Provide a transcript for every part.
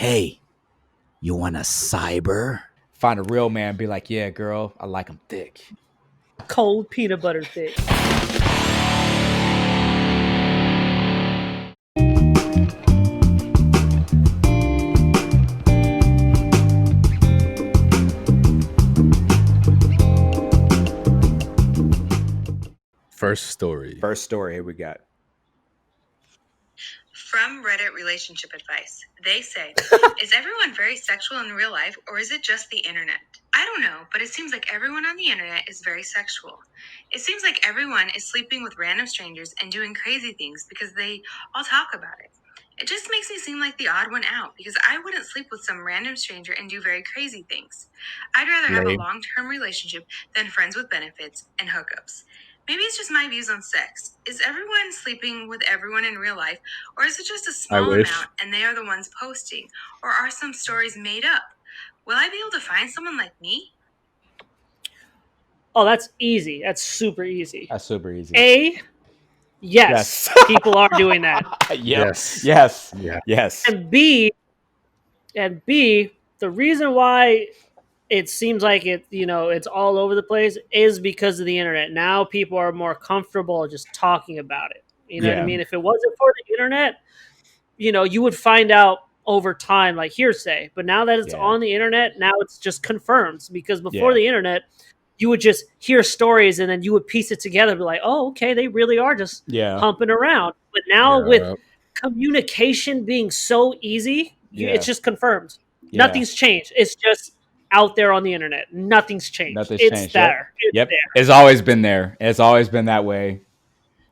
hey, you want a cyber? Find a real man, be like, yeah, girl, I like him thick. Cold peanut butter thick. First story. First story, here we got. From Reddit relationship advice, they say, is everyone very sexual in real life or is it just the internet? I don't know, but it seems like everyone on the internet is very sexual. It seems like everyone is sleeping with random strangers and doing crazy things because they all talk about it. It just makes me seem like the odd one out because I wouldn't sleep with some random stranger and do very crazy things. I'd rather have a Lame. long-term relationship than friends with benefits and hookups. Maybe it's just my views on sex. Is everyone sleeping with everyone in real life, or is it just a small wish. amount and they are the ones posting? Or are some stories made up? Will I be able to find someone like me? Oh, that's easy. That's super easy. That's super easy. Yes. People are doing that. Yes. Yes. Yeah. Yes. And B, the reason why it seems like it's all over the place is because of the internet. Now people are more comfortable just talking about it. You know what I mean? If it wasn't for the internet, you would find out over time, like hearsay. But now that it's on the internet, now it's just confirmed. Because before the internet, you would just hear stories and then you would piece it together, be like, oh, okay, they really are just humping around. But now with communication being so easy, it's just confirmed. Nothing's changed. It's just out there on the internet. Nothing's changed. It's there. Yep. It's always been there. It's always been that way.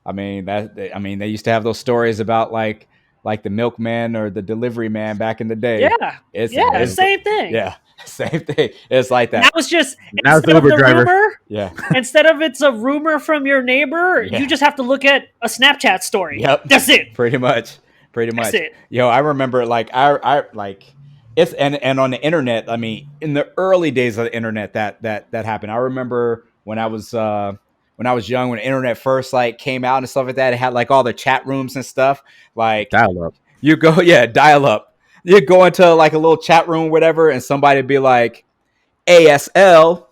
I mean, they used to have those stories about like the milkman or the delivery man back in the day. Yeah. It's same thing. Yeah. Same thing. It's like that. Now it's just now it's the Uber driver. Rumor, instead of it's a rumor from your neighbor, you just have to look at a Snapchat story. Yep. That's it. Pretty much. That's it. Yo, I remember I it's and on the internet, I mean, in the early days of the internet that happened. I remember when I was young, when the internet first came out and stuff like that, it had all the chat rooms and stuff. Dial up. You go, dial up. You go into a little chat room, whatever, and somebody be like, ASL,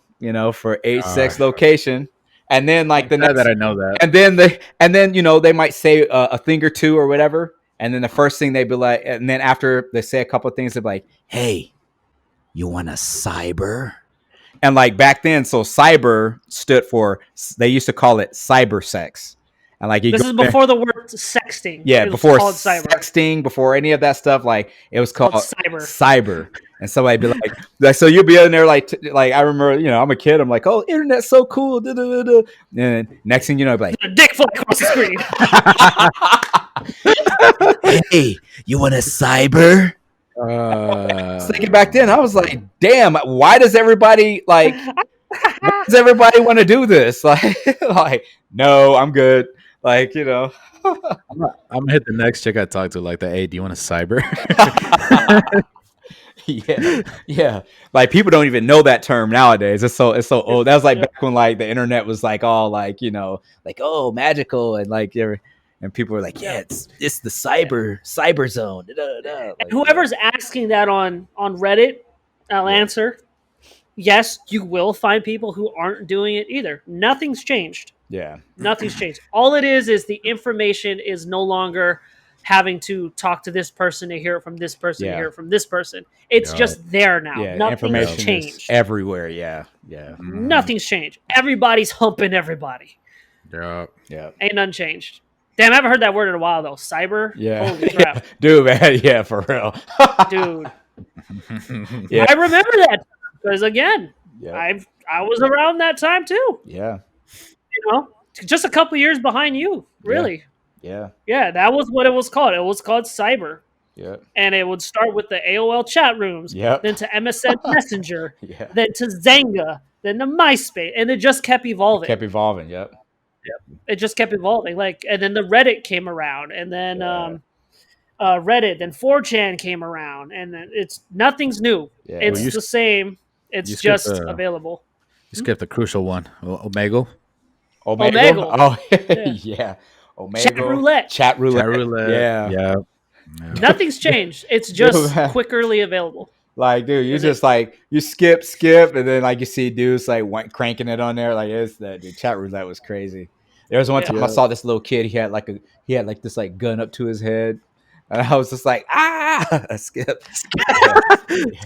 for age, sex, location, and then the next that I know that, and then they might say a thing or two or whatever, and then the first thing they'd be like, and then after they say a couple of things, they'd be like, hey, you want a cyber? And back then, so cyber stood for, they used to call it cyber sex. And this is before the word sexting. Yeah, before sexting, before any of that stuff, it was called cyber. And somebody be like, so you'll be in there like I remember, I'm a kid, I'm like, oh, internet's so cool. And then next thing you know, I'd be like, a dick fly across the screen. Hey, you want a cyber? Thinking back then, I was like, damn, why does everybody want to do this? No, I'm good. I'm gonna hit the next chick I talked to that. Hey, do you want a cyber? yeah. People don't even know that term nowadays. It's so old. That was back when the internet was all oh, magical and people were like, yeah, it's the cyber zone. And whoever's asking that on Reddit, I'll answer. Yes, you will find people who aren't doing it either. Nothing's changed. Yeah. Nothing's changed. All it is the information is no longer having to talk to this person to hear it from this person to hear it from this person. It's just there now. Yeah, nothing's changed. Everywhere, yeah. Nothing's changed. Everybody's humping everybody. Yeah. Ain't none changed. Damn, I haven't heard that word in a while though. Cyber? Yeah. Holy crap. Dude, man, yeah, for real. Dude. Yeah. I remember that because again, I was around that time too. Yeah. Just a couple years behind you, really. Yeah. Yeah, that was what it was called. It was called cyber. Yeah. And it would start with the AOL chat rooms, then to MSN Messenger, then to Zanga, then to MySpace, and it just kept evolving. Yep. It just kept evolving. And then the Reddit came around, and then Reddit, then 4chan came around, and then nothing's new. Yeah. It's the same. It's just available. You skipped the crucial one. Omegle. Oh, yeah. Omegle. Chat roulette. Yeah. Nothing's changed. It's just quickly available. Like, dude, you just like you skip, and then like you see dudes like cranking it on there. Like it's the chat roulette was crazy. There was one time I saw this little kid. He had like this like gun up to his head, and I was just like, skip.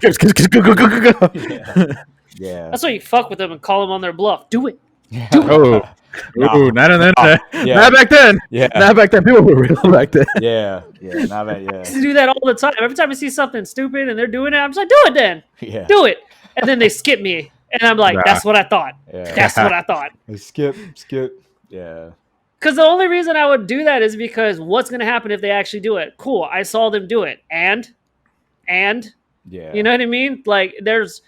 Go. Yeah. That's why you fuck with them and call them on their bluff. Do it. Yeah. Oh, no. Not on that. Yeah. Not back then. Yeah. Not back then. People were real back then. Yeah. Not bad. I Yeah. used to do that all the time. Every time I see something stupid and they're doing it, I'm just like, do it then. Yeah. Do it. And then they skip me. And I'm like, that's what I thought. Yeah. That's what I thought. Skip. Yeah. Because the only reason I would do that is because what's going to happen if they actually do it? Cool. I saw them do it. And Yeah. you know what I mean? Like there's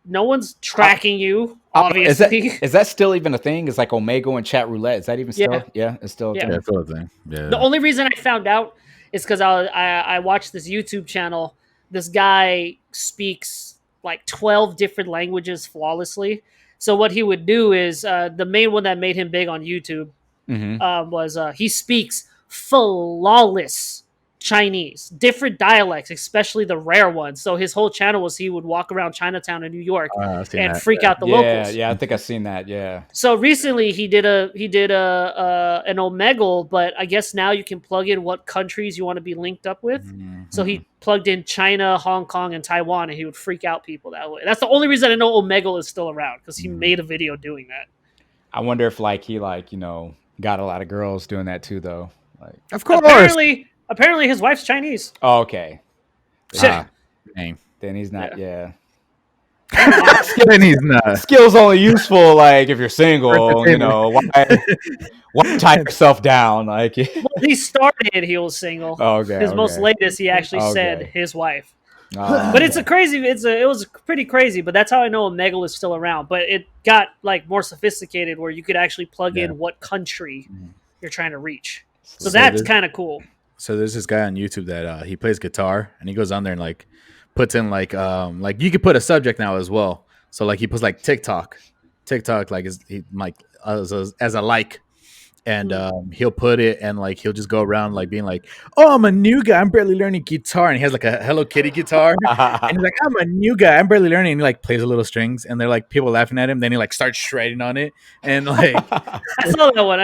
no one's tracking you, obviously. Is that still even a thing? Is like Omegle and chat roulette? Is that even still? Yeah, it's still a thing. Yeah, it's still a thing. Yeah. The only reason I found out is because I watched this YouTube channel. This guy speaks like 12 different languages flawlessly. So what he would do is the main one that made him big on YouTube was he speaks flawless Chinese, different dialects, especially the rare ones. So his whole channel was he would walk around Chinatown in New York and freak out the locals. Yeah, I think I've seen that. Yeah. So recently he did an Omegle, but I guess now you can plug in what countries you want to be linked up with. Mm-hmm. So he plugged in China, Hong Kong, and Taiwan, and he would freak out people that way. That's the only reason I know Omegle is still around, because he made a video doing that. I wonder if he got a lot of girls doing that too, though. Like, of course. Apparently his wife's Chinese. Oh, okay. Dang. Then he's not. Yeah. Then he's not. Skill's only useful like if you're single. Why tie yourself down? Like well, he started. He was single. Oh, okay. His most latest, he actually said his wife. But it's it was pretty crazy. But that's how I know Omegle is still around. But it got like more sophisticated where you could actually plug in what country you're trying to reach. So that's kind of cool. So there's this guy on YouTube that he plays guitar, and he goes on there and like puts in like you could put a subject now as well. So like he puts like TikTok like as a like, and he'll put it and like he'll just go around like being like, oh, I'm a new guy, I'm barely learning guitar, and he has like a Hello Kitty guitar, and he's like, I'm a new guy, I'm barely learning, and he like plays a little strings, and they're like people laughing at him. Then he like starts shredding on it, and like I saw that one.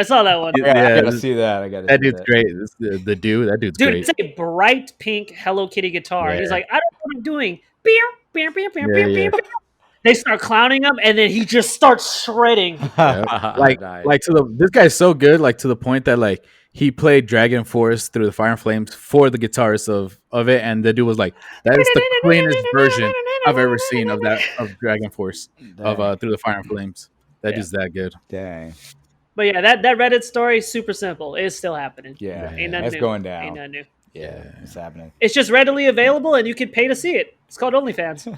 Yeah, I gotta see that. That dude's great. The dude, that dude's great. It's a bright pink Hello Kitty guitar. He's like, I don't know what I'm doing. Beer. They start clowning him, and then he just starts shredding. This guy's so good, like to the point that like he played Dragon Force Through the Fire and Flames for the guitarist of it, and the dude was like, that is the cleanest version I've ever seen of Dragon Force of Through the Fire and Flames. That dude's that good. Dang. But yeah, that Reddit story is super simple. It's still happening. Yeah, ain't nothing it's new. going down. Ain't nothing new. Yeah, it's happening. It's just readily available, and you can pay to see it. It's called OnlyFans.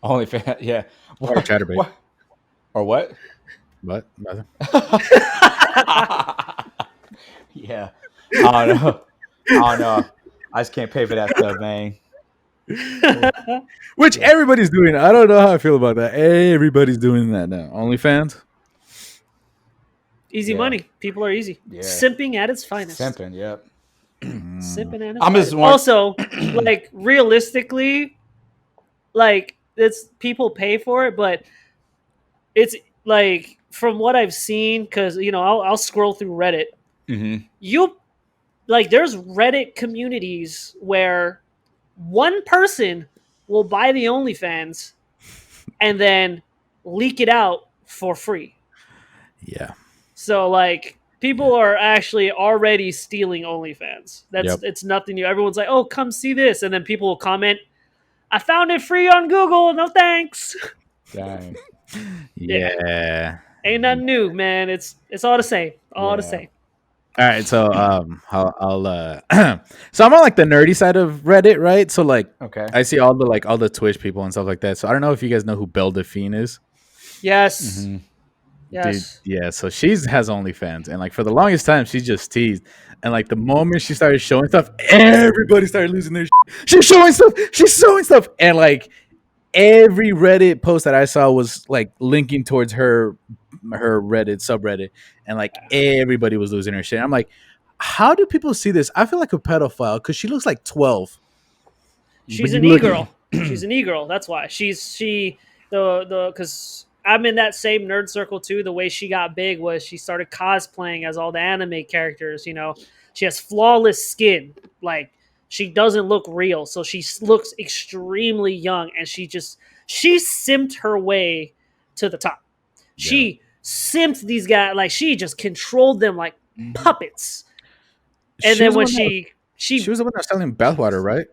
OnlyFans, yeah. Or Chatterbait. Or what? What? Nothing. Yeah. I don't know. I just can't pay for that stuff, man. Which everybody's doing. I don't know how I feel about that. Everybody's doing that now. OnlyFans. Easy money. People are easy. Yeah. Simping at its finest. Simping, yep. Simping at its finest. Also, like realistically, like it's people pay for it, but it's like from what I've seen, because I'll scroll through Reddit. Mm-hmm. There's Reddit communities where one person will buy the OnlyFans and then leak it out for free. Yeah. So like people are actually already stealing OnlyFans. It's nothing new. Everyone's like, oh, come see this. And then people will comment, I found it free on Google. No thanks. Dang. Yeah. Ain't nothing new, man. It's all the same. All the same. All right, so I'll so I'm on like the nerdy side of Reddit, right? So like, okay, I see all the Twitch people and stuff like that. So I don't know if you guys know who Belle Delphine is. Yes. Mm-hmm. Yes. Dude, yeah. So she has OnlyFans, and like for the longest time, she just teased. And like the moment she started showing stuff, everybody started losing their shit. She's showing stuff, and like every Reddit post that I saw was like linking towards her Reddit subreddit, and like everybody was losing her shit. I'm like, how do people see this? I feel like a pedophile because she looks like 12. She's But you an look, e-girl. She's an e-girl. That's why the because I'm in that same nerd circle too. The way she got big was she started cosplaying as all the anime characters. She has flawless skin. Like she doesn't look real, so she looks extremely young, and she simped her way to the top. yeah. She simped these guys like she just controlled them like puppets. And She then was the when one that she she was the one that was selling bathwater, right?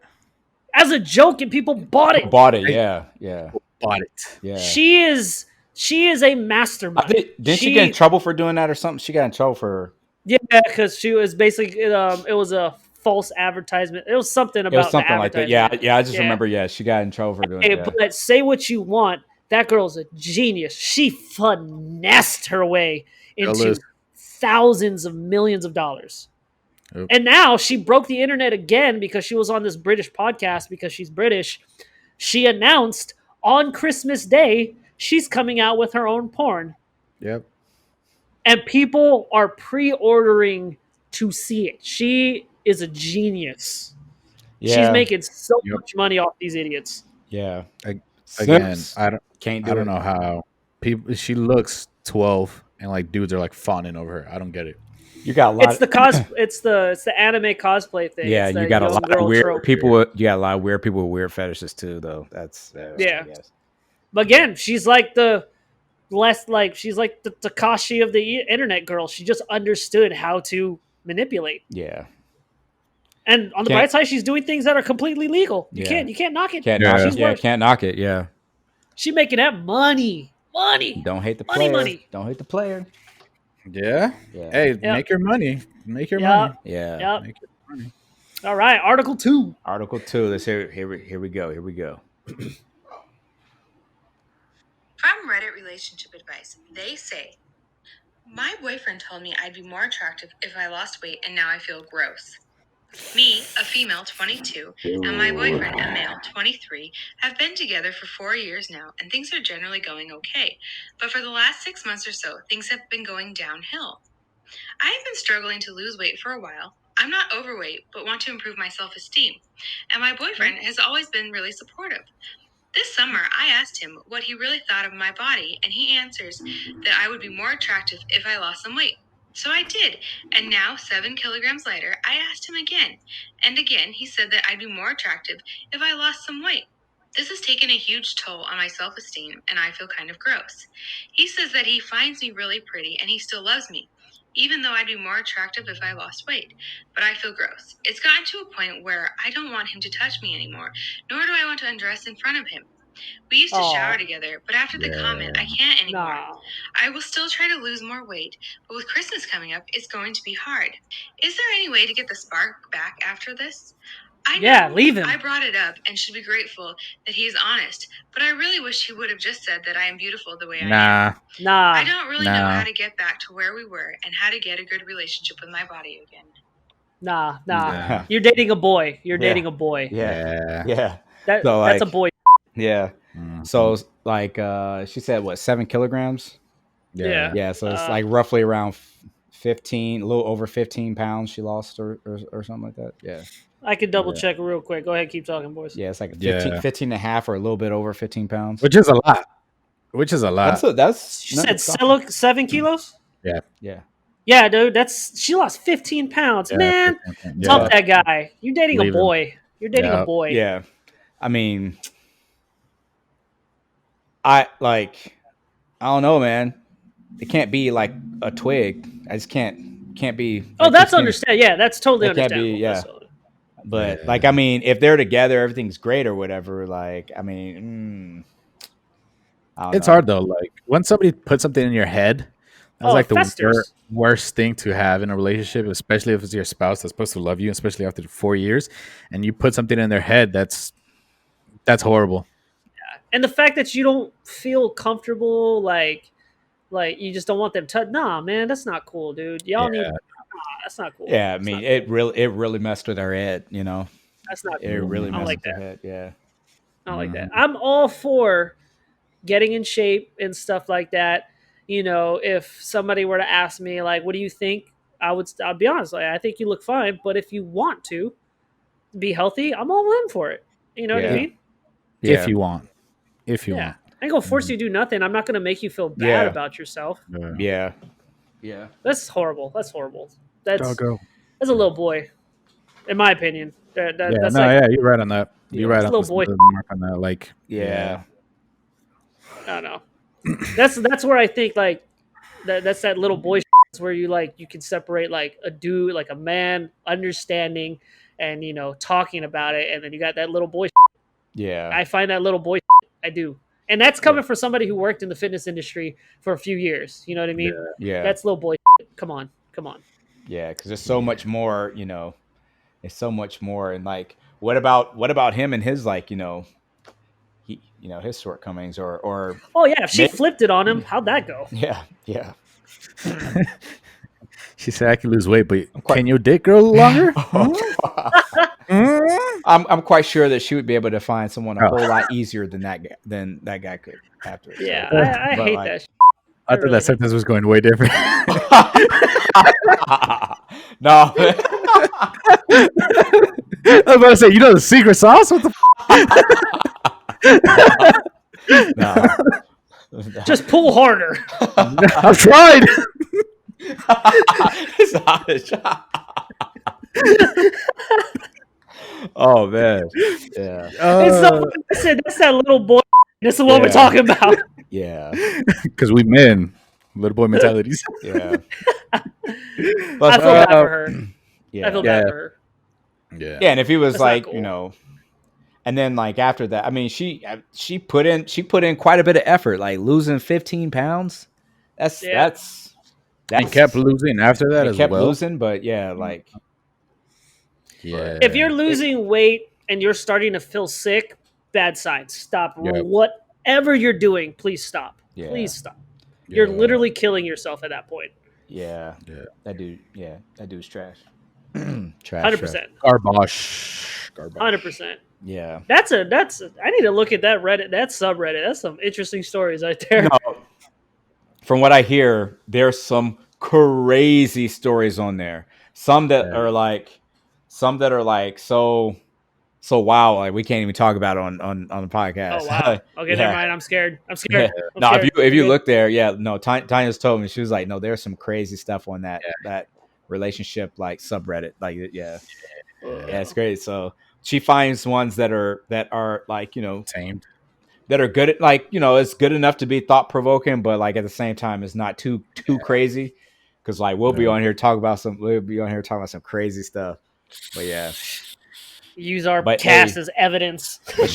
as a joke and people bought it. Bought it, Hey. yeah, yeah, Bought it. yeah. She is a I mastermind. think, didn't she get in trouble for doing that or something? She got in trouble for. Yeah, because she was basically it was a false advertisement. It was something It was about something the like that. advertisement. Yeah. I just remember. Yeah, she got in trouble for doing Hey, that. but say what you want. That girl's a genius. She finessed her way into thousands of millions of dollars. Yep. And now she broke the internet again because she was on this British podcast because she's British. She announced on Christmas Day she's coming out with her own porn. Yep. And people are pre-ordering to see it. She is a genius. Yeah, She's making so Yep. much money off these idiots. yeah. Again, Simps I can't do don't it. know how people. She looks 12, and like dudes are like fawning over her. I don't get it. You got a lot. It's the it's the anime cosplay thing. Yeah, It's you the got a young lot girl of weird trope. people. You got a lot of weird people with weird fetishes too, though. That's Yeah. I guess. But again, she's like she's like the Takashi of the internet girl. She just understood how to manipulate. Yeah. And on the Can't- bright side, she's doing things that are completely legal. You Yeah. can't knock it. Can't Yeah. knock it. She's Yeah, worth- can't knock it. Yeah. She's making that money. Don't hate the Money, player. money. Don't hate the player. Yeah. Yeah. Hey, Yep. make your money. Make your Yep. money. Yeah. Yep. Make your money. All right. Article 2. Article 2. Let's here we go. Here we go. From Reddit relationship advice, they say, my boyfriend told me I'd be more attractive if I lost weight and now I feel gross. Me, a female 22, and my boyfriend, a male 23, have been together for 4 years now and things are generally going okay. But for the last 6 months or so, things have been going downhill. I have been struggling to lose weight for a while. I'm not overweight, but want to improve my self-esteem. And my boyfriend has always been really supportive. This summer, I asked him what he really thought of my body, and he answers that I would be more attractive if I lost some weight. So I did, and now 7 kilograms later, I asked him again. And again, he said that I'd be more attractive if I lost some weight. This has taken a huge toll on my self-esteem, and I feel kind of gross. He says that he finds me really pretty, and he still loves me, even though I'd be more attractive if I lost weight. But I feel gross. It's gotten to a point where I don't want him to touch me anymore, nor do I want to undress in front of him. We used to Aw. shower together, but after the comment, I can't anymore. Nah. I will still try to lose more weight, but with Christmas coming up, it's going to be hard. Is there any way to get the spark back after this? I Yeah, know leave him. I brought it up and should be grateful that he is honest, but I really wish he would have just said that I am beautiful the way I am. Nah. Nah. I don't really know Nah. how to get back to where we were and how to get a good relationship with my body again. Nah. Nah. You're dating a boy. You're Yeah. dating a boy. Yeah. Yeah. Yeah. That's So, a like- boy. Yeah. Mhm. So like she said what 7 kilograms? Yeah. Yeah. So it's Uh, like roughly around 15, a little over 15 pounds she lost or something like that. Yeah. I could double check real quick. Go ahead, keep talking, boys. Yeah. It's like 15 and a half or a little bit over 15 pounds. Which is a lot. Which is a lot. That's She said 7 kilos? Yeah. Yeah, dude. She lost 15 pounds. Yeah, Man, yeah. dump that guy. You're dating Leave a him. boy. You're dating Yeah. a boy. Yeah. I mean, I don't know, man. It can't be like a twig. I just can't be. Oh, like, that's this thing- understand. Yeah, that's totally That can't be- understandable. yeah. That's totally- But Yeah. like, I mean, if they're together, everything's great or whatever. Like, I mean, I don't It's know. hard though. Like when somebody puts something in your head, that's Oh, like the festers. worst thing to have in a relationship, especially if it's your spouse that's supposed to love you, especially after 4 years, and you put something in their head. That's horrible. And the fact that you don't feel comfortable, like you just don't want them to. Nah, man, that's not cool, dude. Y'all need. Yeah. Nah, that's not cool. Yeah, I That's mean, not it really messed with her head. You know, That's not. it Cool. really I don't messed like with that. her head. Yeah. I don't like that. Mhm. I'm all for getting in shape and stuff like that. You know, if somebody were to ask me, like, what do you think? I'll be honest. Like, I think you look fine, but if you want to be healthy, I'm all in for it. You know what I Yeah. mean? If you want. If you Yeah. want. I ain't gonna force you to do nothing. I'm not gonna make you feel bad Yeah. about yourself. Yeah. That's horrible. That's That's Doggo. a little boy, in my opinion. That's You're right on that. You're right That's on a little boy. the mark on that. Like, Yeah. I don't know. That's where I think like that's that little boy where you can separate like a dude, like a man, understanding and talking about it, and then you got that little boy. Yeah. I find that little boy. I do, and that's coming from somebody who worked in the fitness industry for a few years. You know what I mean? Yeah. That's little boy. Come on. Yeah, because there's so much more. It's so much more. And like, what about him and his like his shortcomings or Oh yeah, if she flipped it on him, how'd that go? Yeah. she said I can lose weight, but can your dick grow longer? I'm quite sure that she would be able to find someone a whole lot easier than that guy could after. Yeah, so. I hate that shit. I thought that sentence was going way different. No. I was about to say, the secret sauce? What the No. Just pull harder. I've tried. Oh man. Yeah. That's that little boy. This is what we're talking about. Yeah. Because we men, little boy mentalities. Yeah. I feel bad for her. Yeah. I feel bad for her. Yeah. Yeah, and if he was That's like, cool. and then like after that, I mean, she put in quite a bit of effort, like losing 15 pounds. That's He kept losing after that as well. Kept losing, but like. Yeah. If you're losing weight and you're starting to feel sick, bad signs. Stop. Yep. Whatever you're doing, please stop. Yeah. Please stop. You're literally killing yourself at that point. Yeah. That dude's trash. Trash. 100%. Garbage. 100%. Yeah. That's I need to look at that Reddit, that subreddit. That's some interesting stories right there. No, from what I hear, there's some crazy stories on there. Some that are like so wow, like we can't even talk about it on the podcast. Oh wow. Okay, never mind. I'm scared. Yeah. If you look there, Tanya's told me, she was like, no, there's some crazy stuff on that relationship like subreddit. Like it's great. So she finds ones that are like, tamed. That are good at like, it's good enough to be thought provoking, but like at the same time it's not too crazy. Cause like we'll be on here talking about some crazy stuff. But yeah. Use our cast as evidence. But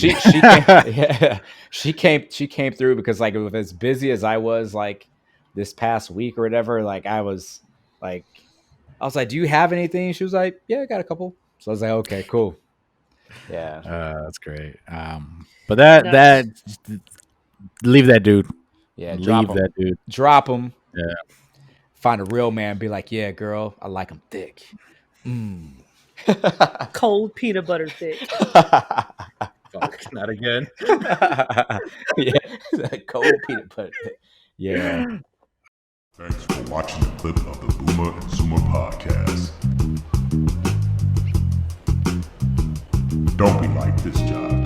she came through because like with as busy as I was like this past week or whatever, like I was like, do you have anything? She was like, yeah, I got a couple. So I was like, okay, cool. Yeah. That's great. But that leave that dude. Yeah, that dude. Drop him. Yeah. Find a real man. Be like, yeah, girl, I like him thick. Cold peanut butter thick. Fuck, not again. Yeah, cold peanut butter thick. Yeah. Thanks for watching the clip of the Boomer and Zoomer podcast. Don't be like this, Josh.